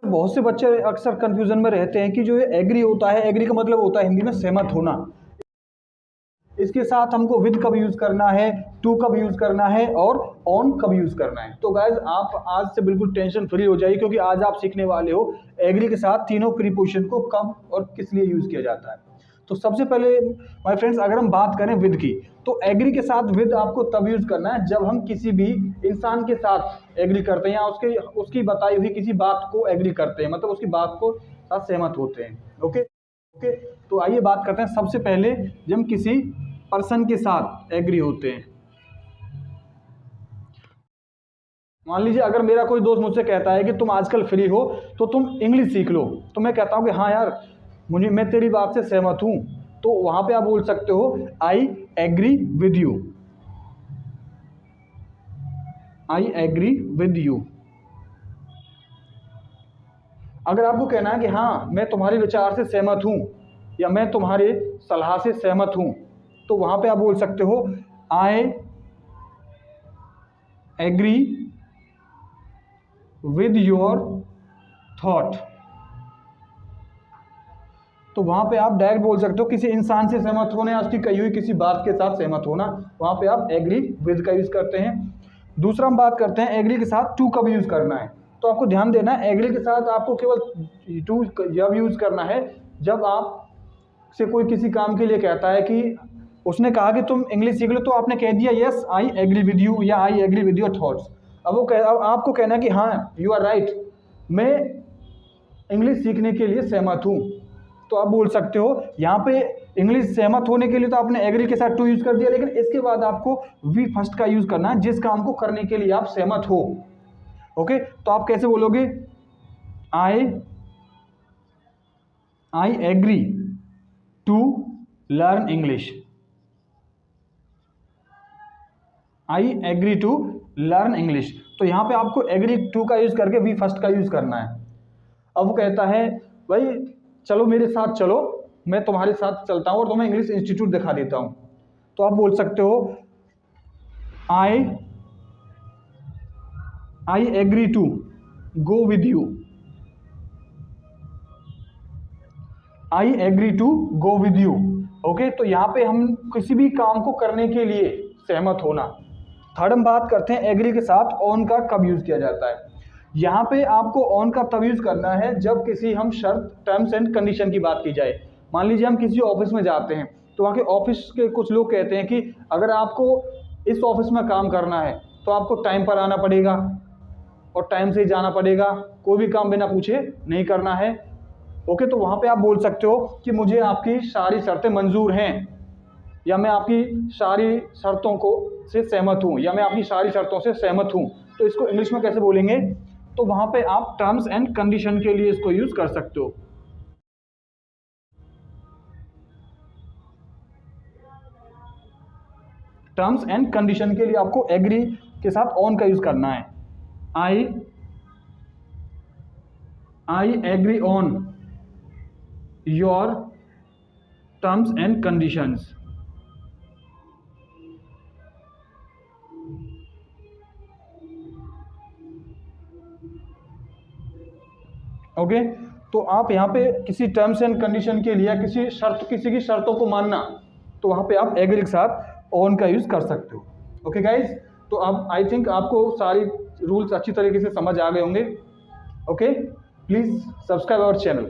बहुत से बच्चे अक्सर कंफ्यूजन में रहते हैं कि जो ये एग्री होता है, एग्री का मतलब होता है हिंदी में सहमत होना। इसके साथ हमको विद कब यूज़ करना है, टू कब यूज़ करना है और ऑन कब यूज़ करना है। तो गाइज आप आज से बिल्कुल टेंशन फ्री हो जाइए, क्योंकि आज आप सीखने वाले हो एग्री के साथ तीनों प्रीपोजिशन को कब और किस लिए यूज़ किया जाता है। तो सबसे पहले माय फ्रेंड्स, अगर हम बात करें विद की, तो एग्री के साथ विद आपको तब यूज़ करना है जब हम किसी भी इंसान के साथ एग्री करते हैं या उसकी बताई हुई किसी बात को एग्री करते हैं, मतलब उसकी बात को साथ सहमत होते हैं। ओके, तो आइए बात करते हैं सबसे पहले जब हम किसी पर्सन के साथ एग्री होते हैं। मान लीजिए अगर मेरा कोई दोस्त मुझसे कहता है कि तुम आजकल फ्री हो तो तुम इंग्लिश सीख लो, तो मैं कहता हूँ कि हाँ यार मैं तेरी बात से सहमत हूँ, तो वहां पे आप बोल सकते हो I agree with you, I agree with you. अगर आपको कहना है कि हाँ मैं तुम्हारे विचार से सहमत हूँ या मैं तुम्हारे सलाह से सहमत हूँ, तो वहां पे आप बोल सकते हो I agree with your thought. तो वहां पे आप डायरेक्ट बोल सकते हो किसी इंसान से सहमत होना या उसकी कही हुई किसी बात के साथ सहमत होना, वहां पे आप एग्री विद का यूज करते हैं। दूसरा हम बात करते हैं एग्री के साथ टू कब यूज करना है। तो आपको ध्यान देना है एग्री के साथ आपको केवल टू जब यूज करना है जब आप से कोई किसी काम के लिए कहता है कि उसने कहा कि तुम इंग्लिश सीख लो, तो आपने कह दिया yes I agree with you या I agree with your thoughts. अब आपको कहना है कि हाँ यू आर राइट, मैं इंग्लिश सीखने के लिए सहमत हूँ, तो आप बोल सकते हो यहाँ पे इंग्लिश सहमत होने के लिए तो आपने एग्री के साथ टू यूज कर दिया, लेकिन इसके बाद आपको वी फर्स्ट का यूज करना है जिस काम को करने के लिए आप सहमत हो। ओके, तो आप कैसे बोलोगे I agree to learn English, I agree to learn English. तो यहाँ पे आपको एग्री टू का यूज करके वी फर्स्ट का यूज करना है। अब वो कहता है भाई चलो मेरे साथ चलो, मैं तुम्हारे साथ चलता हूँ और तुम्हें इंग्लिश इंस्टीट्यूट दिखा देता हूँ, तो आप बोल सकते हो I agree to go with you, I agree to go with you. Okay, तो यहाँ पे हम किसी भी काम को करने के लिए सहमत होना। थर्ड हम बात करते हैं एग्री के साथ ऑन का कब यूज किया जाता है। यहाँ पे आपको ऑन का तब यूज करना है जब किसी हम शर्त टर्म्स एंड कंडीशन की बात की जाए। मान लीजिए हम किसी ऑफिस में जाते हैं, तो वहाँ के ऑफिस के कुछ लोग कहते हैं कि अगर आपको इस ऑफिस में काम करना है तो आपको टाइम पर आना पड़ेगा और टाइम से ही जाना पड़ेगा, कोई भी काम बिना पूछे नहीं करना है। ओके, तो वहाँ पे आप बोल सकते हो कि मुझे आपकी सारी शर्तें मंजूर हैं, या मैं आपकी सारी शर्तों को से सहमत हूँ, या मैं आपकी सारी शर्तों से सहमत हूँ। तो इसको इंग्लिश में कैसे बोलेंगे, तो वहां पे आप टर्म्स एंड कंडीशन के लिए इसको यूज कर सकते हो। टर्म्स एंड कंडीशन के लिए आपको एग्री के साथ ऑन का यूज करना है। I agree on your terms and conditions. Okay, तो आप यहाँ पे किसी टर्म्स एंड कंडीशन के लिए किसी की शर्तों को मानना, तो वहाँ पे आप एग्री के साथ ऑन का यूज कर सकते हो। ओके गाइज, तो अब आई थिंक आपको सारी रूल्स अच्छी तरीके से समझ आ गए होंगे। Okay, please subscribe our channel.